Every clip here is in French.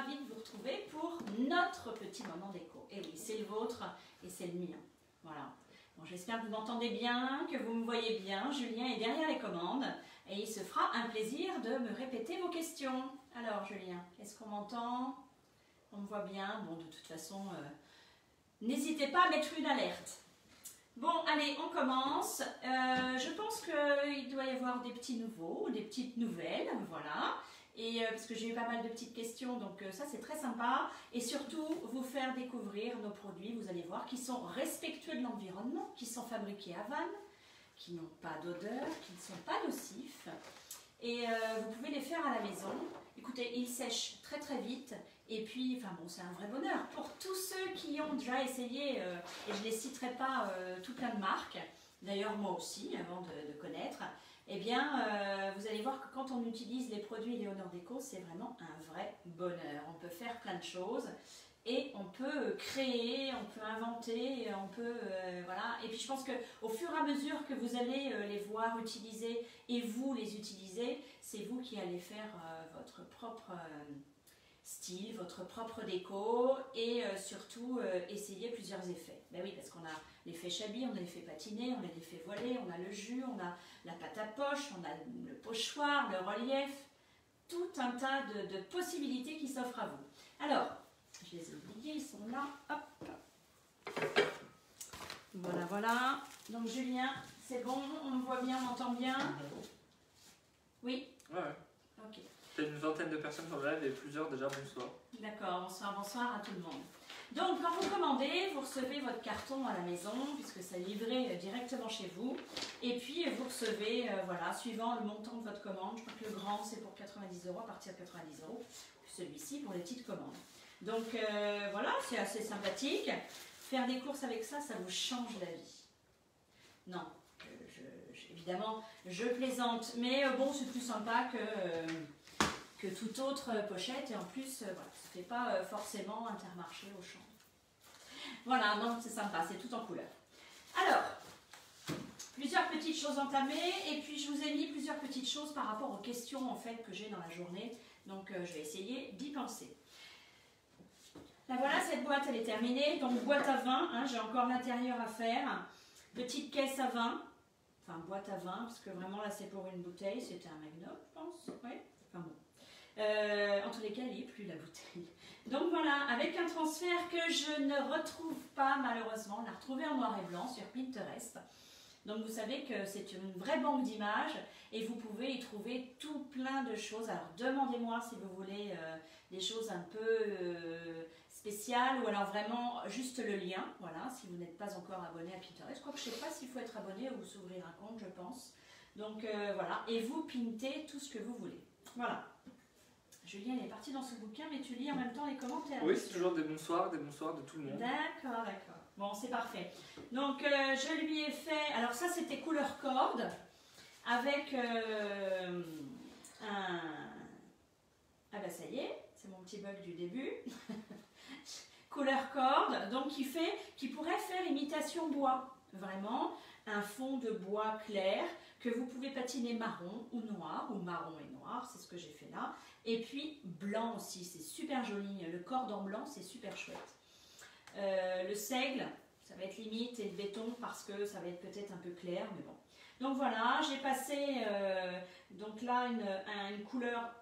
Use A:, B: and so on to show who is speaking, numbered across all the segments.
A: ravie de vous retrouver pour notre petit moment déco. Et oui, c'est le vôtre et c'est le mien. Voilà. Bon, j'espère que vous m'entendez bien, que vous me voyez bien. Julien est derrière les commandes et il se fera un plaisir de me répéter vos questions. Alors Julien, est-ce qu'on m'entend? On me voit bien. Bon, de toute façon, n'hésitez pas à mettre une alerte. Bon, allez, on commence. Je pense qu'il doit y avoir des petits nouveaux, des petites nouvelles, voilà. Et parce que j'ai eu pas mal de petites questions, donc ça c'est très sympa. Et surtout, vous faire découvrir nos produits, vous allez voir, qui sont respectueux de l'environnement, qui sont fabriqués à Vannes, qui n'ont pas d'odeur, qui ne sont pas nocifs. Et vous pouvez les faire à la maison. Écoutez, ils sèchent très très vite. Et puis, enfin bon, c'est un vrai bonheur. Pour tous ceux qui ont déjà essayé, et je ne les citerai pas tout plein de marques, d'ailleurs moi aussi, avant de connaître, eh bien, vous allez voir que quand on utilise les produits Léonore Déco, c'est vraiment un vrai bonheur. On peut faire plein de choses et on peut créer, on peut inventer, on peut, voilà. Et puis je pense qu'au fur et à mesure que vous allez les voir utiliser et vous les utilisez, c'est vous qui allez faire votre propre style, votre propre déco et surtout essayer plusieurs effets. Ben oui, parce qu'on a l'effet chablis, on a l'effet patiné, on a l'effet voilé, on a le jus, on a la pâte à poche, on a le pochoir, le relief, tout un tas de possibilités qui s'offrent à vous. Alors, je les ai oubliés, ils sont là, hop. Voilà, voilà. Donc Julien, c'est bon, on me voit bien, on m'entend bien? Oui?
B: Ouais.
A: Ok.
B: Il y a une vingtaine de personnes sur le live et plusieurs déjà, bonsoir.
A: D'accord, bonsoir, bonsoir à tout le monde. Donc, quand vous commandez, vous recevez votre carton à la maison, puisque c'est livré directement chez vous. Et puis, vous recevez, voilà, suivant le montant de votre commande. Je crois que le grand, c'est pour 90 €, à partir de 90 €. Celui-ci pour les petites commandes. Donc, voilà, c'est assez sympathique. Faire des courses avec ça, ça vous change la vie. Non, évidemment, je plaisante. Mais bon, c'est plus sympa que toute autre pochette et en plus voilà, ça ne fait pas forcément Intermarché au champ. Voilà, donc c'est sympa, c'est tout en couleur. Alors, plusieurs petites choses entamées et puis je vous ai mis plusieurs petites choses par rapport aux questions en fait que j'ai dans la journée, donc je vais essayer d'y penser. Là voilà, cette boîte elle est terminée, donc boîte à vin, hein, j'ai encore l'intérieur à faire, petite caisse à vin, enfin boîte à vin, parce que vraiment là c'est pour une bouteille, c'était un Magnum je pense, oui, enfin bon. En tous les cas, il n'y est plus la bouteille. Donc voilà, avec un transfert que je ne retrouve pas malheureusement, on l'a retrouvé en noir et blanc sur Pinterest. Donc vous savez que c'est une vraie banque d'images et vous pouvez y trouver tout plein de choses. Alors demandez-moi si vous voulez des choses un peu spéciales ou alors vraiment juste le lien. Voilà, si vous n'êtes pas encore abonné à Pinterest. Je crois que je ne sais pas s'il faut être abonné ou s'ouvrir un compte, je pense. Donc voilà, et vous pintez tout ce que vous voulez. Voilà. Julien il est parti dans ce bouquin, mais tu lis en même temps les commentaires.
B: Oui, c'est toujours des bonsoirs de tout le monde.
A: D'accord, d'accord. Bon, c'est parfait. Donc, je lui ai fait... Alors ça, c'était couleur corde, avec un... Ah ben ça y est, c'est mon petit bug du début. Couleur corde, donc qui pourrait faire imitation bois. Vraiment, un fond de bois clair que vous pouvez patiner marron ou noir, ou marron et noir, c'est ce que j'ai fait là. Et puis blanc aussi, c'est super joli. Le corde en blanc, c'est super chouette. Le seigle, ça va être limite, et le béton parce que ça va être peut-être un peu clair, mais bon. Donc voilà, j'ai passé donc là une couleur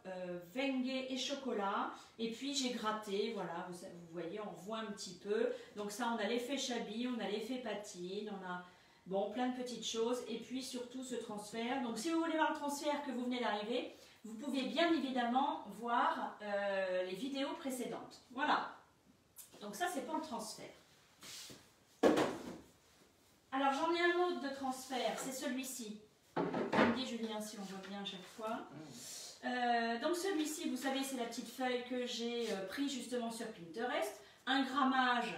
A: Wenge et chocolat, et puis j'ai gratté, voilà, vous voyez, on voit un petit peu. Donc ça, on a l'effet chablis, on a l'effet patine, on a bon, plein de petites choses, et puis surtout ce transfert. Donc si vous voulez voir le transfert que vous venez d'arriver, vous pouvez bien évidemment voir les vidéos précédentes. Voilà. Donc ça, c'est pour le transfert. Alors, j'en ai un autre de transfert, c'est celui-ci. Vous me dites, Julien, si on voit bien à chaque fois. Donc celui-ci, vous savez, c'est la petite feuille que j'ai pris justement sur Pinterest. Un grammage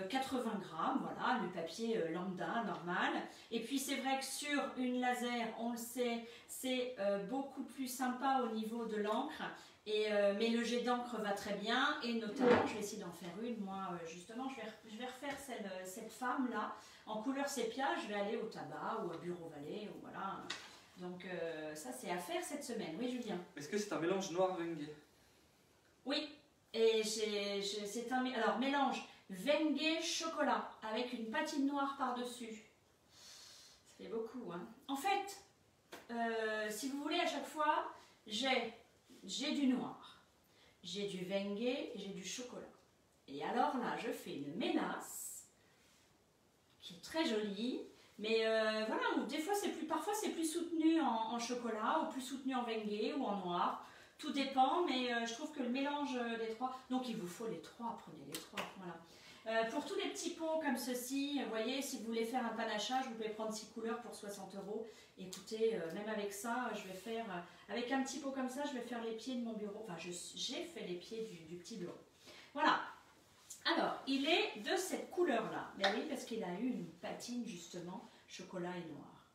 A: 80 grammes, voilà, le papier lambda, normal. Et puis c'est vrai que sur une laser, on le sait, c'est beaucoup plus sympa au niveau de l'encre. Mais le jet d'encre va très bien, et notamment, je vais essayer d'en faire une, moi justement, je vais refaire cette femme-là, en couleur sépia, je vais aller au tabac ou à Bureau Vallée, ou voilà. Donc ça c'est à faire cette semaine, oui Julien.
B: Est-ce que c'est un mélange noir Wenge?
A: Oui, et c'est un... Alors, mélange Wenge chocolat avec une patine noire par-dessus. Ça fait beaucoup, hein. En fait, si vous voulez, à chaque fois, j'ai du noir, j'ai du Wenge et j'ai du chocolat. Et alors là, je fais une mélasse qui est très jolie. Mais voilà, des fois parfois c'est plus soutenu en chocolat ou plus soutenu en Wenge ou en noir. Tout dépend, mais je trouve que le mélange des trois... Donc il vous faut les trois, prenez les trois, voilà. Pour tous les petits pots comme ceci, vous voyez, si vous voulez faire un panachage, vous pouvez prendre 6 couleurs pour 60 €. Écoutez, même avec ça, je vais faire... avec un petit pot comme ça, je vais faire les pieds de mon bureau. Enfin, j'ai fait les pieds du petit bureau. Voilà. Alors, il est de cette couleur-là. Ben oui, parce qu'il a eu une patine, justement, chocolat et noir.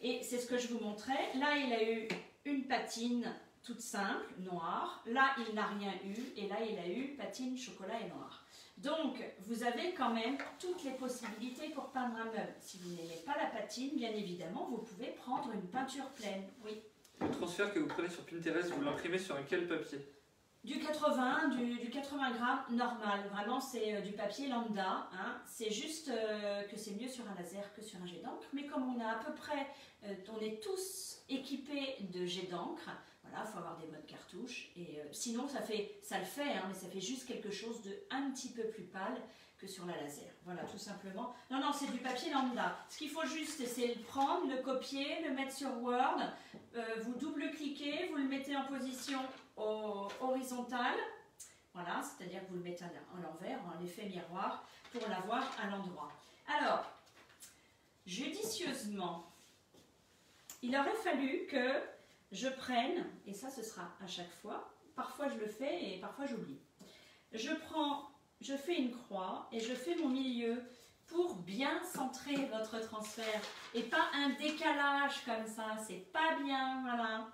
A: Et c'est ce que je vous montrais. Là, il a eu une patine toute simple, noire. Là, il n'a rien eu. Et là, il a eu patine, chocolat et noir. Donc, vous avez quand même toutes les possibilités pour peindre un meuble. Si vous n'aimez pas la patine, bien évidemment, vous pouvez prendre une peinture pleine. Oui.
B: Le transfert que vous prenez sur Pinterest, vous l'imprimez sur quel papier?
A: Du 80, du 80 grammes normal, vraiment c'est du papier lambda, hein. C'est juste que c'est mieux sur un laser que sur un jet d'encre, mais comme on a à peu près, on est tous équipés de jet d'encre, voilà, il faut avoir des bonnes cartouches, et sinon ça le fait, hein, mais ça fait juste quelque chose de un petit peu plus pâle que sur la laser, voilà, tout simplement. Non, non, c'est du papier lambda, ce qu'il faut juste, c'est le prendre, le copier, le mettre sur Word, vous double-cliquez, vous le mettez en position horizontale, voilà, c'est-à-dire que vous le mettez à l'envers, en effet miroir, pour l'avoir à l'endroit. Alors, judicieusement, il aurait fallu que je prenne, et ça ce sera à chaque fois, parfois je le fais et parfois j'oublie, je fais une croix et je fais mon milieu pour bien centrer votre transfert et pas un décalage comme ça, c'est pas bien, voilà.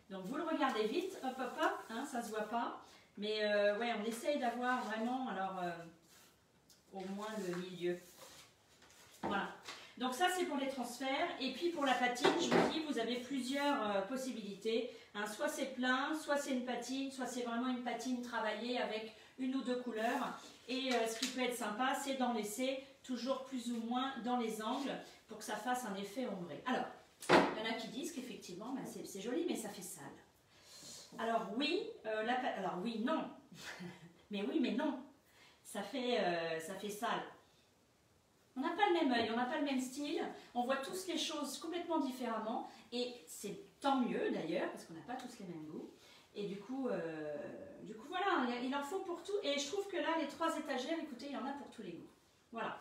A: Donc vous le regardez vite, hop hop hop, hein, ça se voit pas, mais ouais, on essaye d'avoir vraiment, alors au moins le milieu. Voilà. Donc ça c'est pour les transferts, et puis pour la patine, je vous dis, vous avez plusieurs possibilités, hein, soit c'est plein, soit c'est une patine, soit c'est vraiment une patine travaillée avec une ou deux couleurs, et ce qui peut être sympa, c'est d'en laisser toujours plus ou moins dans les angles pour que ça fasse un effet ombré. Alors, il y en a qui disent qu'effectivement, ben c'est joli, mais ça fait sale. Alors oui, alors oui, non. Mais oui, mais non. Ça fait sale. On n'a pas le même œil, on n'a pas le même style. On voit tous les choses complètement différemment. Et c'est tant mieux d'ailleurs, parce qu'on n'a pas tous les mêmes goûts. Et du coup voilà, il en faut pour tout. Et je trouve que là, les 3 étagères, écoutez, il y en a pour tous les goûts. Voilà.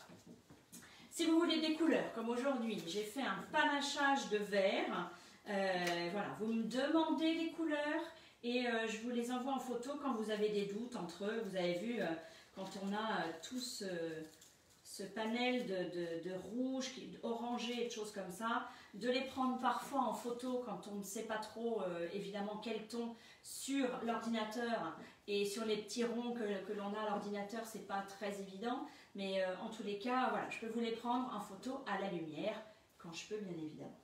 A: Si vous voulez des couleurs, comme aujourd'hui, j'ai fait un panachage de vert. Voilà, vous me demandez les couleurs et je vous les envoie en photo quand vous avez des doutes entre eux. Vous avez vu, quand on a tout ce panel de rouge, orangé et de choses comme ça, de les prendre parfois en photo quand on ne sait pas trop évidemment quel ton sur l'ordinateur, et sur les petits ronds que l'on a à l'ordinateur, c'est pas très évident, mais en tous les cas, voilà, je peux vous les prendre en photo à la lumière, quand je peux bien évidemment.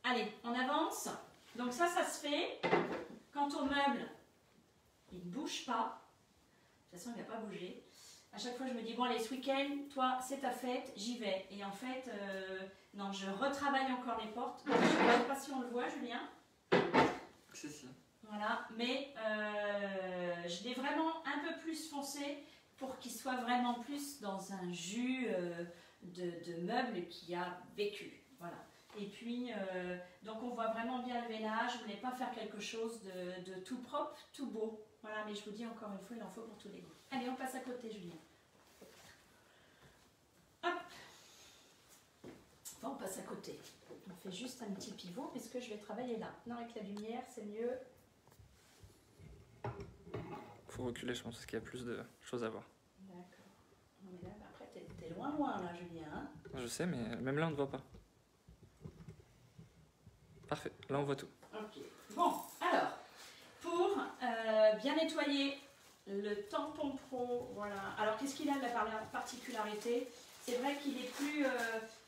A: Allez, on avance. Donc ça se fait. Quant au meuble, il ne bouge pas. De toute façon, il ne va pas bouger. À chaque fois, je me dis, bon allez, ce week-end, toi, c'est ta fête, j'y vais. Et en fait, non, je retravaille encore les portes. Je ne sais pas si on le voit, Julien.
B: Si.
A: Voilà, mais je l'ai vraiment un peu plus foncé pour qu'il soit vraiment plus dans un jus de meuble qui a vécu. Voilà. Et puis, donc on voit vraiment bien le veinage. Je ne voulais pas faire quelque chose de tout propre, tout beau. Voilà, mais je vous dis encore une fois, il en faut pour tous les goûts. Allez, on passe à côté, Julien. Hop. Enfin, on passe à côté. On fait juste un petit pivot puisque je vais travailler là. Non, avec la lumière, c'est mieux.
B: Faut reculer, je pense, parce qu'il y a plus de choses à voir.
A: D'accord. Mais là, après, t'es loin là, Julien. Hein,
B: je sais, mais même là, on ne voit pas. Parfait, là, on voit tout.
A: Ok. Bon, alors, pour bien nettoyer le tampon pro, voilà. Alors, qu'est-ce qu'il a de la particularité? C'est vrai qu'il est plus,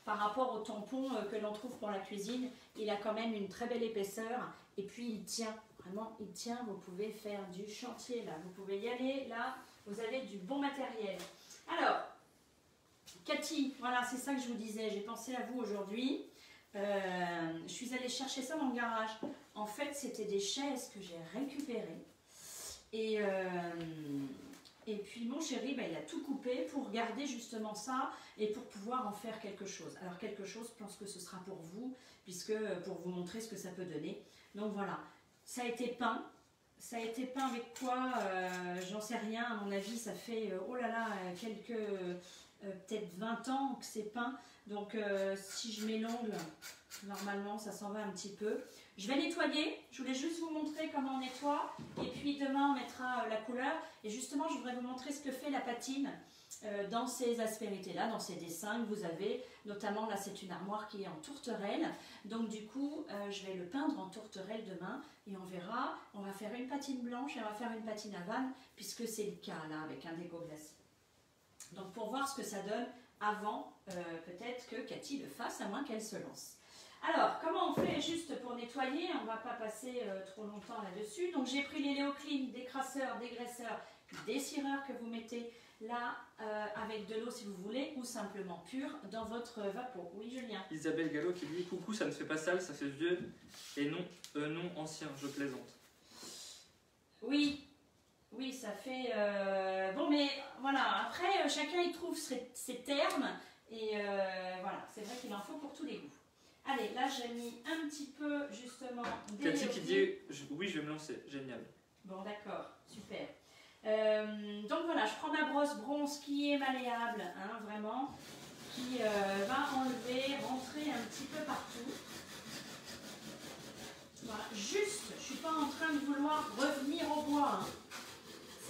A: par rapport au tampon que l'on trouve pour la cuisine, il a quand même une très belle épaisseur, et puis il tient. Vraiment, il tient, vous pouvez faire du chantier là, vous pouvez y aller, là, vous avez du bon matériel. Alors, Cathy, voilà, c'est ça que je vous disais, j'ai pensé à vous aujourd'hui. Je suis allée chercher ça dans le garage. En fait, c'était des chaises que j'ai récupérées. Et puis mon chéri, il a tout coupé pour garder justement ça et pour pouvoir en faire quelque chose. Alors quelque chose, je pense que ce sera pour vous, puisque pour vous montrer ce que ça peut donner. Donc voilà, ça a été peint. Ça a été peint avec quoi j'en sais rien, à mon avis, ça fait, oh là là, quelques, peut-être 20 ans que c'est peint. Donc si je mets l'ongle, normalement ça s'en va un petit peu. Je vais nettoyer, je voulais juste vous montrer comment on nettoie. Et puis demain on mettra la couleur. Et justement je voudrais vous montrer ce que fait la patine dans ces aspérités-là, dans ces dessins que vous avez. Notamment là c'est une armoire qui est en tourterelle. Donc du coup je vais le peindre en tourterelle demain. Et on verra, on va faire une patine blanche et on va faire une patine à vanne. Puisque c'est le cas là avec un déco glacé. Donc pour voir ce que ça donne avant, peut-être que Cathy le fasse, à moins qu'elle se lance. Alors, comment on fait juste pour nettoyer? On ne va pas passer trop longtemps là-dessus. Donc j'ai pris les Léoclines, décrasseurs, dégraisseurs, dessireurs que vous mettez là avec de l'eau si vous voulez, ou simplement pur dans votre vapeau. Oui, Julien?
B: Isabelle Gallo qui dit coucou, ça ne fait pas sale, ça fait vieux et non, non ancien, je plaisante.
A: Oui. Oui, ça fait... Bon, mais voilà, après, chacun y trouve ses termes. Et voilà, c'est vrai qu'il en faut pour tous les goûts. Allez, là, j'ai mis un petit peu, justement, des
B: Cathy qui dit oui, je vais me lancer, génial.
A: Bon, d'accord, super. Donc voilà, je prends ma brosse bronze qui est malléable, hein, vraiment, qui va enlever, rentrer un petit peu partout. Voilà, juste, je ne suis pas en train de vouloir revenir au bois, hein.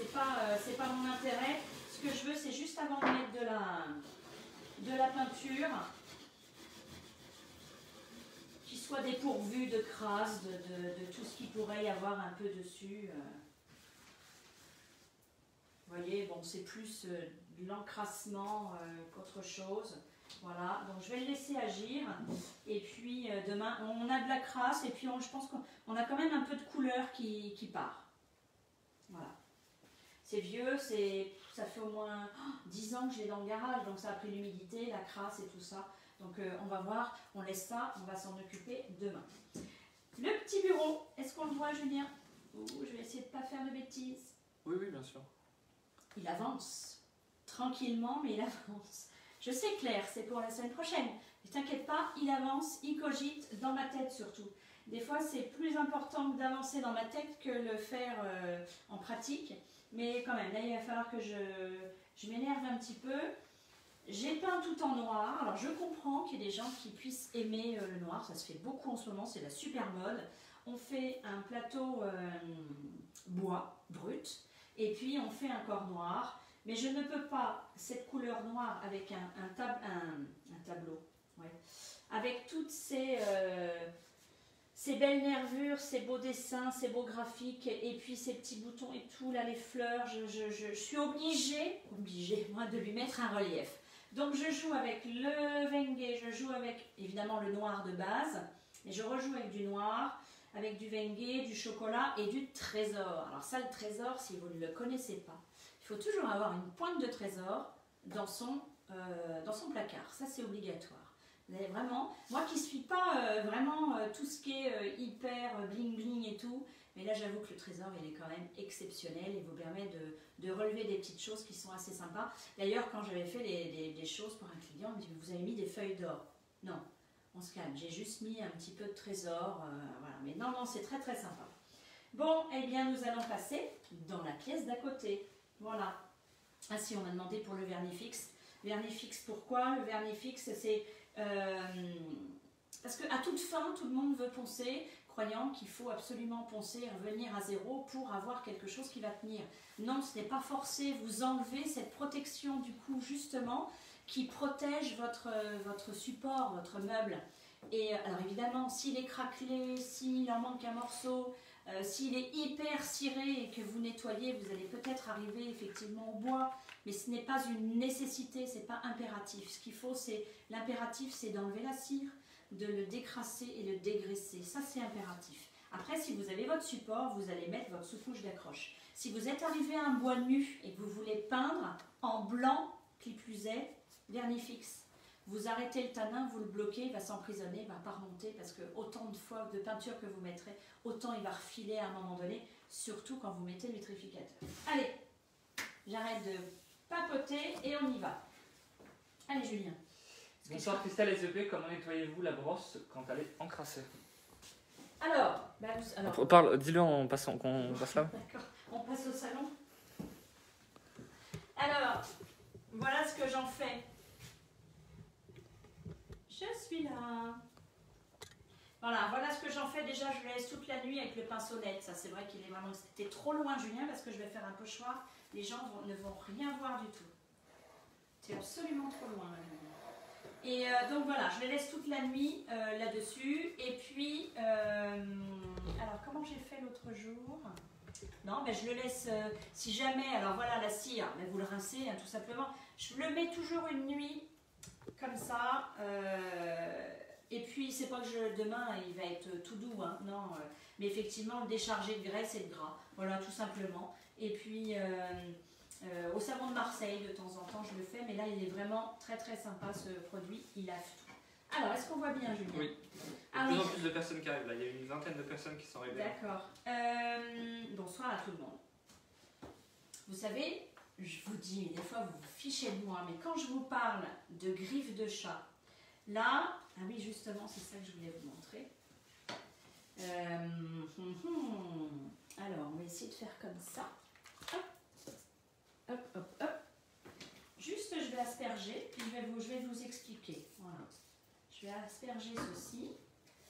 A: C'est pas mon intérêt. Ce que je veux, c'est juste avant de mettre de la peinture qui soit dépourvue de crasse, de tout ce qui pourrait y avoir un peu dessus. Vous voyez, bon, c'est plus de l'encrassement qu'autre chose. Voilà, donc je vais le laisser agir. Et puis demain, on a de la crasse et puis je pense qu'on a quand même un peu de couleur qui part. Voilà. C'est vieux, ça fait au moins 10 ans que je l'ai dans le garage, donc ça a pris l'humidité, la crasse et tout ça. Donc on va voir, on laisse ça, on va s'en occuper demain. Le petit bureau, est-ce qu'on le voit, Julien? Je vais essayer de ne pas faire de bêtises.
B: Oui, oui, bien sûr.
A: Il avance, tranquillement, mais il avance. Je sais, Claire, c'est pour la semaine prochaine. Ne t'inquiète pas, il avance, il cogite, dans ma tête surtout. Des fois, c'est plus important d'avancer dans ma tête que le faire en pratique. Mais quand même, là, il va falloir que je m'énerve un petit peu. J'ai peint tout en noir. Alors, je comprends qu'il y ait des gens qui puissent aimer le noir. Ça se fait beaucoup en ce moment, c'est la super mode. On fait un plateau bois brut. Et puis, on fait un corps noir. Mais je ne peux pas, cette couleur noire avec un tableau. Ouais, avec toutes ces belles nervures, ces beaux dessins, ces beaux graphiques, et puis ces petits boutons et tout, là les fleurs, je suis obligée, moi, de lui mettre un relief. Donc je joue avec le Wenge, je joue avec évidemment le noir de base, et je rejoue avec du noir, avec du Wenge, du chocolat et du trésor. Alors ça, le trésor, si vous ne le connaissez pas, il faut toujours avoir une pointe de trésor dans son placard, ça c'est obligatoire. Vraiment, moi qui ne suis pas vraiment tout ce qui est hyper bling bling et tout, mais là j'avoue que le trésor il est quand même exceptionnel et vous permet de relever des petites choses qui sont assez sympas. D'ailleurs quand j'avais fait des choses pour un client, il me dit vous avez mis des feuilles d'or. Non, on se calme, j'ai juste mis un petit peu de trésor, voilà. Mais non, c'est très très sympa. Bon, eh bien nous allons passer dans la pièce d'à côté. Voilà. Ah si, on m'a demandé pour le vernis fixe. Vernis fixe, pourquoi? Le vernis fixe, c'est... parce qu'à toute fin, tout le monde veut poncer, croyant qu'il faut absolument poncer et revenir à zéro pour avoir quelque chose qui va tenir. Non, ce n'est pas forcé, vous enlevez cette protection du coup justement qui protège votre support, votre meuble. Et alors évidemment, s'il est craquelé, s'il en manque un morceau, s'il est hyper ciré et que vous nettoyez, vous allez peut-être arriver effectivement au bois, mais ce n'est pas une nécessité, ce n'est pas impératif. Ce qu'il faut, c'est l'impératif, c'est d'enlever la cire, de le décrasser et le dégraisser. Ça, c'est impératif. Après, si vous avez votre support, vous allez mettre votre sous-couche d'accroche. Si vous êtes arrivé à un bois nu et que vous voulez peindre en blanc, qui plus est, vernis fixe, vous arrêtez le tanin, vous le bloquez, il va s'emprisonner, il ne va pas remonter parce que autant de fois de peinture que vous mettrez, autant il va refiler à un moment donné, surtout quand vous mettez le vitrificateur. Allez, j'arrête de papoter et on y va. Allez Julien.
B: Bonsoir Christelle et EP, comment nettoyez-vous la brosse quand elle est encrassée?
A: Alors,
B: Dis-le en passant, qu'on passe là.
A: D'accord, on passe au salon. Alors, voilà ce que j'en fais. Je suis là. Voilà ce que j'en fais. Déjà, je le laisse toute la nuit avec le pinceau net. Ça, c'est vrai qu'il est vraiment... C'était trop loin, Julien, parce que je vais faire un pochoir. Les gens ne vont rien voir du tout. C'est absolument trop loin, là. Et donc voilà, je le laisse toute la nuit là-dessus. Et puis, alors comment j'ai fait l'autre jour? Non, mais je le laisse, si jamais, alors voilà la cire, mais vous le rincez hein, tout simplement. Je le mets toujours une nuit, comme ça. Et puis, c'est pas que demain, il va être tout doux, hein, non. Mais effectivement, le décharger de graisse et de gras. Voilà, tout simplement. Et puis... au savon de Marseille, de temps en temps, je le fais, mais là, il est vraiment très très sympa ce produit, il lave tout. Alors, est-ce qu'on voit bien, Julien?
B: Oui. Il y a de plus en plus de personnes qui arrivent là, il y a une vingtaine de personnes qui sont arrivées.
A: D'accord. Bonsoir à tout le monde. Vous savez, je vous dis, des fois vous vous fichez de moi, mais quand je vous parle de griffes de chat, là, ah oui, justement, c'est ça que je voulais vous montrer. Alors, on va essayer de faire comme ça. Hop, hop, hop. Juste, je vais asperger, puis je vais vous expliquer. Voilà. Je vais asperger ceci.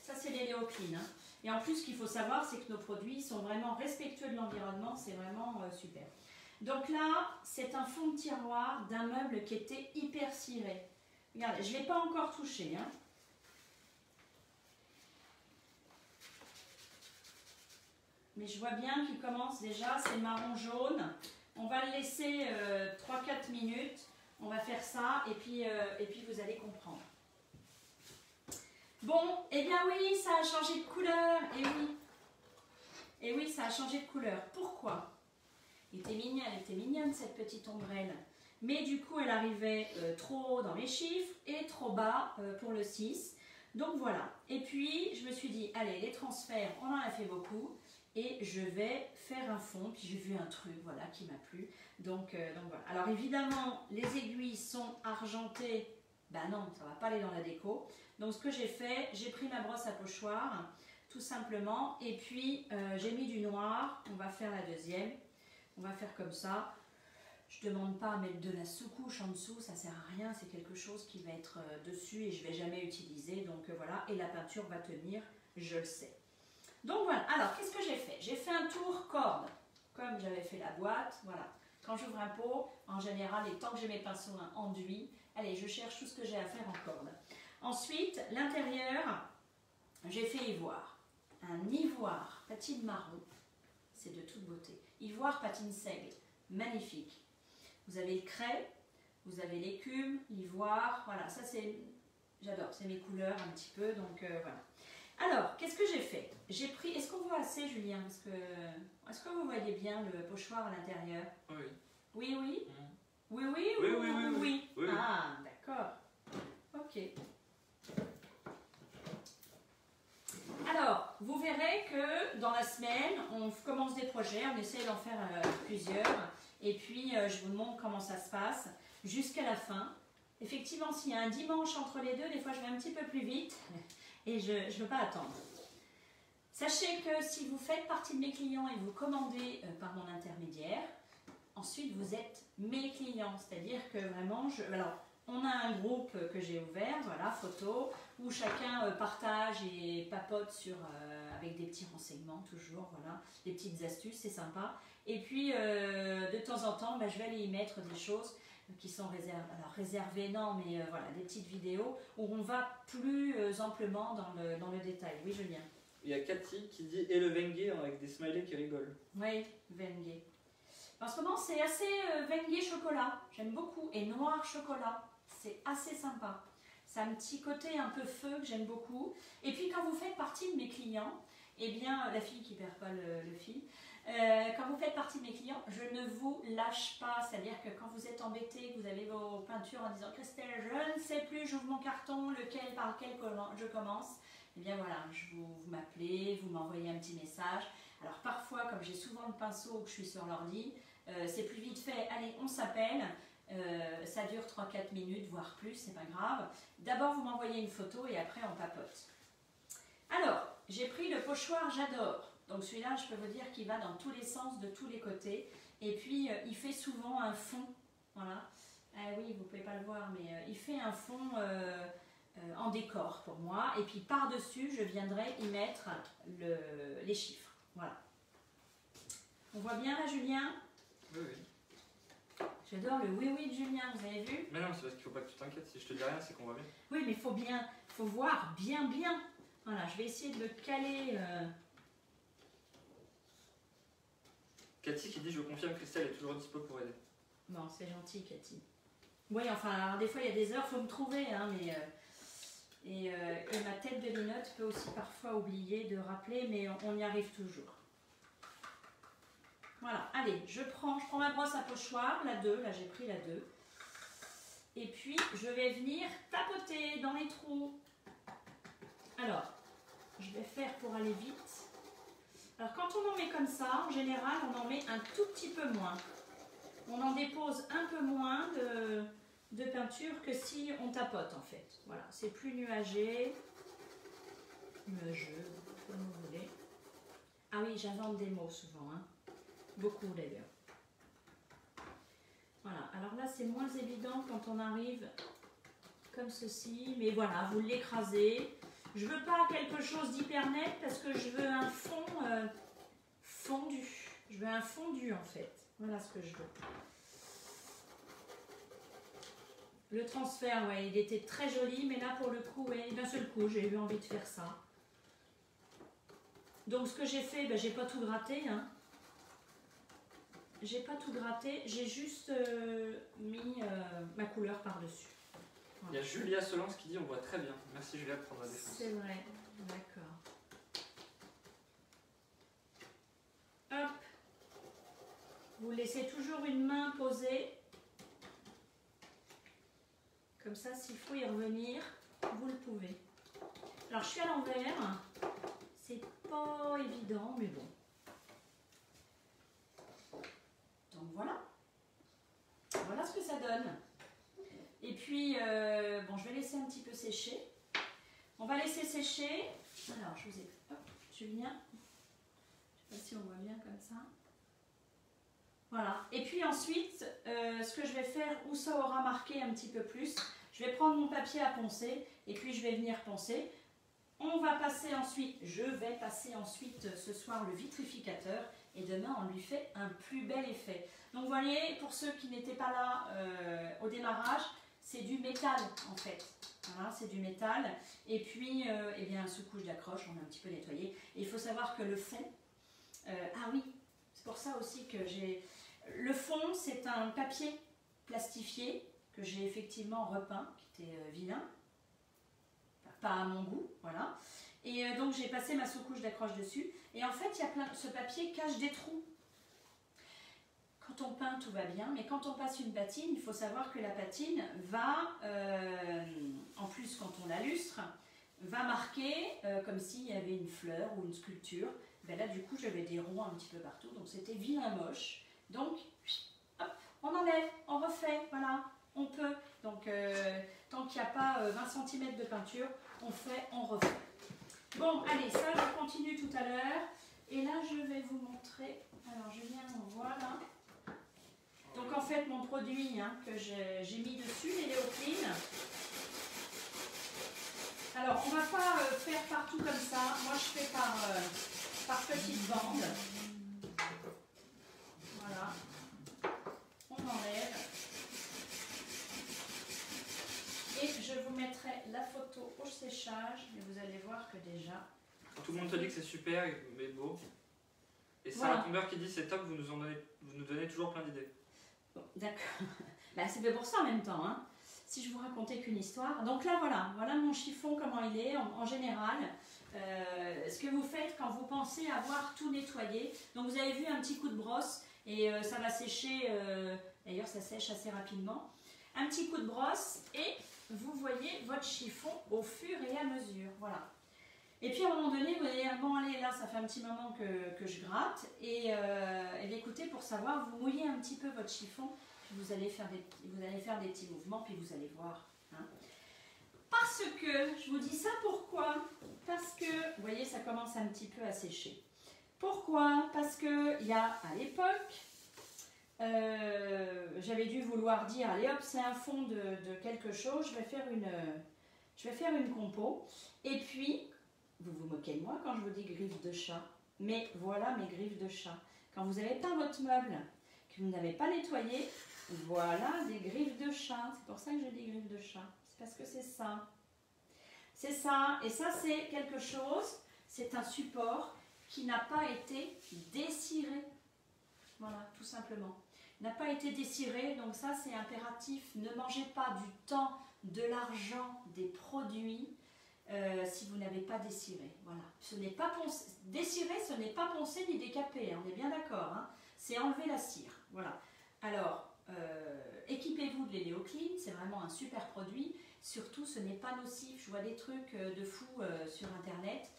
A: Ça, c'est les Léocline. Hein. Et en plus, ce qu'il faut savoir, c'est que nos produits sont vraiment respectueux de l'environnement. C'est vraiment super. Donc là, c'est un fond de tiroir d'un meuble qui était hyper ciré. Regardez, je ne l'ai pas encore touché. Hein. Mais je vois bien qu'il commence déjà, c'est marron-jaune. On va le laisser 3-4 minutes, on va faire ça et puis vous allez comprendre. Bon, eh bien oui, ça a changé de couleur, et oui, ça a changé de couleur. Pourquoi? Elle était mignonne cette petite ombrelle, mais du coup elle arrivait trop haut dans les chiffres et trop bas pour le 6. Donc voilà, et puis je me suis dit, allez, les transferts, on en a fait beaucoup. Et je vais faire un fond, puis j'ai vu un truc voilà, qui m'a plu. Donc voilà. Alors évidemment, les aiguilles sont argentées. Ben non, ça ne va pas aller dans la déco. Donc ce que j'ai fait, j'ai pris ma brosse à pochoir, tout simplement. Et puis j'ai mis du noir. On va faire la deuxième. On va faire comme ça. Je ne demande pas à mettre de la sous-couche en dessous, ça ne sert à rien. C'est quelque chose qui va être dessus et je ne vais jamais utiliser. Donc voilà, et la peinture va tenir, je le sais. Donc voilà, alors qu'est-ce que j'ai fait? J'ai fait un tour corde, comme j'avais fait la boîte, voilà. Quand j'ouvre un pot, en général, et tant que j'ai mes pinceaux enduits, allez, je cherche tout ce que j'ai à faire en corde. Ensuite, l'intérieur, j'ai fait ivoire. Un ivoire patine marron, c'est de toute beauté. Ivoire patine seigle, magnifique. Vous avez le craie, vous avez l'écume, l'ivoire, voilà, ça c'est, j'adore, c'est mes couleurs un petit peu, donc voilà. Alors, qu'est-ce que j'ai fait? J'ai pris... Est-ce qu'on voit assez, Julien? Est-ce que vous voyez bien le pochoir à l'intérieur? Oui. Oui, oui? Oui, oui ou oui? Oui. Ah, d'accord. Ok. Alors, vous verrez que dans la semaine, on commence des projets, on essaye d'en faire plusieurs. Et puis, je vous montre comment ça se passe jusqu'à la fin. Effectivement, s'il y a un dimanche entre les deux, des fois, je vais un petit peu plus vite. Et je ne veux pas attendre. Sachez que si vous faites partie de mes clients et vous commandez par mon intermédiaire, ensuite vous êtes mes clients. C'est-à-dire que vraiment, alors, on a un groupe que j'ai ouvert, voilà, photo, où chacun partage et papote avec des petits renseignements toujours, voilà, des petites astuces, c'est sympa. Et puis, de temps en temps, je vais aller y mettre des choses qui sont réservées, non, mais voilà, des petites vidéos où on va plus amplement dans le détail. Oui, Julien.
B: Il y a Cathy qui dit « Et le Vengue » avec des smileys qui rigolent.
A: Oui, Vengue. En ce moment, c'est assez Vengue chocolat. J'aime beaucoup. Et noir chocolat. C'est assez sympa. C'est un petit côté un peu feu que j'aime beaucoup. Et puis, quand vous faites partie de mes clients eh bien, la fille qui perd pas le fil, quand vous faites partie de mes clients, je ne vous lâche pas. C'est-à-dire que quand vous êtes embêté, que vous avez vos peintures en disant Christelle, je ne sais plus, j'ouvre mon carton, par lequel je commence, eh bien voilà, vous m'appelez, vous m'envoyez un petit message. Alors parfois, comme j'ai souvent le pinceau que je suis sur l'ordi, c'est plus vite fait, allez, on s'appelle, ça dure 3-4 minutes, voire plus, c'est pas grave. D'abord, vous m'envoyez une photo et après, on papote. Alors, j'ai pris le pochoir J'adore. Donc celui-là, je peux vous dire qu'il va dans tous les sens, de tous les côtés. Et puis, il fait souvent un fond. Voilà. Ah oui, vous ne pouvez pas le voir, mais il fait un fond en décor pour moi. Et puis, par-dessus, je viendrai y mettre les chiffres. Voilà. On voit bien là, Julien?
B: Oui, oui.
A: J'adore le oui-oui de Julien, vous avez vu?
B: Mais non, c'est parce qu'il ne faut pas que tu t'inquiètes. Si je te dis rien, c'est qu'on voit bien.
A: Oui, mais il faut voir bien. Voilà, je vais essayer de le caler...
B: Cathy qui dit je confirme Christelle est toujours dispo pour aider.
A: Bon, c'est gentil, Cathy. Oui, enfin, alors, des fois il y a des heures, il faut me trouver, hein, mais et ma tête de linotte peut aussi parfois oublier de rappeler, mais on y arrive toujours. Voilà, allez, je prends ma brosse à pochoir, la 2, là j'ai pris la 2. Et puis je vais venir tapoter dans les trous. Alors, je vais faire pour aller vite. Alors quand on en met comme ça, en général, on en met un tout petit peu moins. On en dépose un peu moins de peinture que si on tapote en fait. Voilà, c'est plus nuagé. Nuageux, comme vous voulez. Ah oui, j'invente des mots souvent, hein. Beaucoup d'ailleurs. Voilà, alors là c'est moins évident quand on arrive comme ceci. Mais voilà, vous l'écrasez. Je veux pas quelque chose d'hyper net parce que je veux un fond fondu. Je veux un fondu en fait. Voilà ce que je veux. Le transfert, ouais, il était très joli, mais là pour le coup, ouais, d'un seul coup, j'ai eu envie de faire ça. Donc ce que j'ai fait, ben, j'ai pas tout gratté, hein. J'ai pas tout gratté, j'ai juste mis ma couleur par-dessus.
B: Il y a Julia Solence qui dit on voit très bien. Merci Julia de prendre la défense.
A: C'est vrai, d'accord. Hop. Vous laissez toujours une main posée. Comme ça, s'il faut y revenir, vous le pouvez. Alors, je suis à l'envers. C'est pas évident, mais bon. Donc voilà. Voilà ce que ça donne. Et puis, bon, je vais laisser un petit peu sécher. On va laisser sécher. Alors, je vous ai... Hop, Julien. Je ne sais pas si on voit bien comme ça. Voilà. Et puis ensuite, ce que je vais faire, où ça aura marqué un petit peu plus, je vais prendre mon papier à poncer et puis je vais venir poncer. On va passer ensuite, je vais passer ensuite ce soir le vitrificateur et demain on lui fait un plus bel effet. Donc vous voyez, pour ceux qui n'étaient pas là au démarrage, c'est du métal en fait. Voilà, c'est du métal. Et puis, eh bien, sous couche d'accroche, on a un petit peu nettoyé. Et il faut savoir que le fond, ah oui, c'est pour ça aussi que j'ai... Le fond, c'est un papier plastifié que j'ai effectivement repeint, qui était vilain. Pas à mon goût, voilà. Et donc j'ai passé ma sous-couche d'accroche dessus. Et en fait, il y a ce papier cache des trous. Quand on peint, tout va bien, mais quand on passe une patine, il faut savoir que la patine va, en plus quand on la lustre, va marquer comme s'il y avait une fleur ou une sculpture. Ben là, du coup, j'avais des ronds un petit peu partout, donc c'était vilain moche. Donc, hop, on enlève, on refait, voilà, on peut. Donc, tant qu'il n'y a pas 20 cm de peinture, on fait, on refait. Bon, allez, ça, je continue tout à l'heure. Et là, je vais vous montrer. Alors, Julien, on voit là. Donc, en fait, mon produit hein, que j'ai mis dessus, les Léocline. Alors, on ne va pas faire partout comme ça. Moi, je fais par petites bandes. Voilà. On enlève. Et je vous mettrai la photo au séchage. Et vous allez voir que déjà...
B: Tout le monde te dit que c'est super, mais beau. Et Sarah
A: Voilà.
B: Comber qui dit c'est top, vous nous donnez toujours plein d'idées.
A: Bon, d'accord. Bah, c'est fait pour ça en même temps. Hein. Si je vous racontais qu'une histoire. Donc là, voilà mon chiffon, comment il est en général. ce que vous faites quand vous pensez avoir tout nettoyé. Donc vous avez vu un petit coup de brosse et ça va sécher, d'ailleurs ça sèche assez rapidement. Un petit coup de brosse et vous voyez votre chiffon au fur et à mesure, voilà. Et puis à un moment donné, vous allez dire, bon allez, là ça fait un petit moment que je gratte et bien, écoutez, pour savoir, vous mouillez un petit peu votre chiffon, puis vous allez faire des petits mouvements, puis vous allez voir. Hein. Parce que, je vous dis ça pourquoi? Parce que, vous voyez, ça commence un petit peu à sécher. Pourquoi? Parce qu'il y a à l'époque, j'avais dû vouloir dire, allez hop, c'est un fond de quelque chose, je vais faire une compo. Et puis, vous vous moquez de moi quand je vous dis griffes de chat, mais voilà mes griffes de chat. Quand vous avez peint votre meuble, que vous n'avez pas nettoyé, voilà des griffes de chat. C'est pour ça que je dis griffes de chat. C'est parce que c'est ça. C'est ça. Et ça, c'est quelque chose, c'est un support qui n'a pas été dessiré. Voilà, tout simplement. Il n'a pas été dessiré, donc ça, c'est impératif. Ne mangez pas du temps, de l'argent, des produits si vous n'avez pas dessiré. Voilà. Ce n'est pas poncé. Décirer, ce n'est pas poncer ni décaper. On est bien d'accord. Hein. C'est enlever la cire. Voilà. Alors, équipez-vous de l'Eleoclean, c'est vraiment un super produit. Surtout, ce n'est pas nocif. Je vois des trucs de fou sur Internet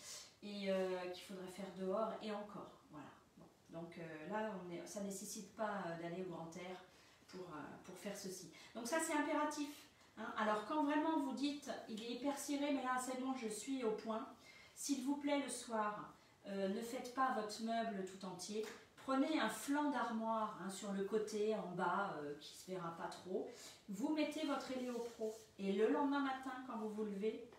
A: et qu'il faudrait faire dehors et encore. Voilà. Bon. Donc là, ça ne nécessite pas d'aller au grand air pour faire ceci. Donc ça, c'est impératif. Hein. Alors, quand vraiment vous dites, il est hyper ciré, mais là, c'est bon, je suis au point. S'il vous plaît, le soir, ne faites pas votre meuble tout entier. Prenez un flanc d'armoire hein, sur le côté, en bas, qui ne se verra pas trop. Vous mettez votre Eleopro et le lendemain matin, quand vous vous levez,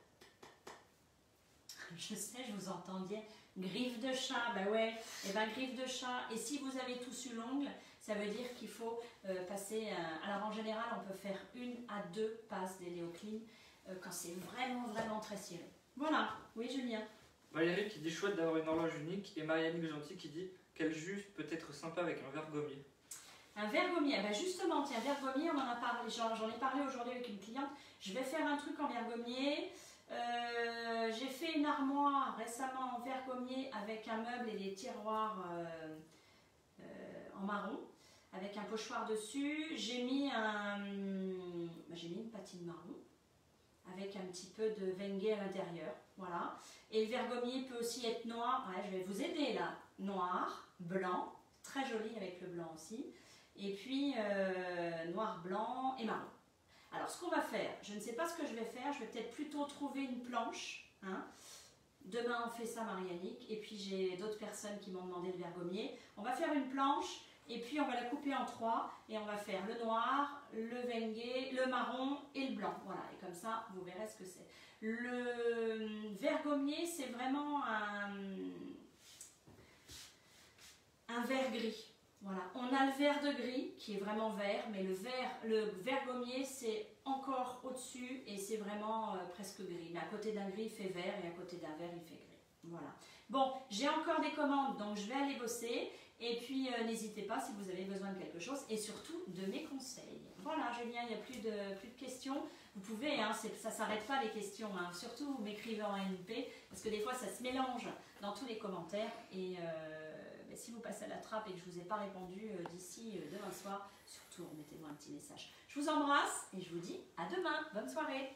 A: je sais, je vous entendais, griffe de chat, ben ouais, et ben griffe de chat. Et si vous avez tout sur l'ongle, ça veut dire qu'il faut passer, alors en général, on peut faire 1 à 2 passes d'Eleoclean quand c'est vraiment, vraiment très ciré. Voilà, oui Julien.
B: Valérie qui dit chouette d'avoir une horloge unique et Marianne Gentil qui dit quel jus peut être sympa avec un verre gommier.
A: Un verre gommier, ben justement, tiens, verre gommier, on en a parlé, j'en ai parlé aujourd'hui avec une cliente. Je vais faire un truc en verre gommier. J'ai fait une armoire récemment en verre gommier avec un meuble et des tiroirs en marron, avec un pochoir dessus. J'ai mis une patine marron avec un petit peu de Wenge à l'intérieur, voilà. Et le verre gommier peut aussi être noir, ouais, je vais vous aider là, noir, blanc, très joli avec le blanc aussi, et puis noir, blanc et marron. Alors ce qu'on va faire, je ne sais pas ce que je vais faire, je vais peut-être plutôt trouver une planche, hein. Demain on fait ça Marianique, et puis j'ai d'autres personnes qui m'ont demandé le verre gommier. On va faire une planche, et puis on va la couper en 3, et on va faire le noir, le Wenge, le marron et le blanc. Voilà, et comme ça, vous verrez ce que c'est. Le verre gommier, c'est vraiment un verre gris. Voilà, on a le verre de gris qui est vraiment vert, mais le verre gommier, c'est encore au-dessus et c'est vraiment presque gris. Mais à côté d'un gris, il fait vert et à côté d'un vert, il fait gris. Voilà. Bon, j'ai encore des commandes, donc je vais aller bosser. Et puis, n'hésitez pas si vous avez besoin de quelque chose et surtout de mes conseils. Voilà, Julien, il n'y a plus de questions. Vous pouvez, hein, ça ne s'arrête pas les questions, hein, surtout vous m'écrivez en NP, parce que des fois, ça se mélange dans tous les commentaires. Et si vous passez à la trappe et que je ne vous ai pas répondu d'ici demain soir, surtout remettez-moi un petit message. Je vous embrasse et je vous dis à demain. Bonne soirée.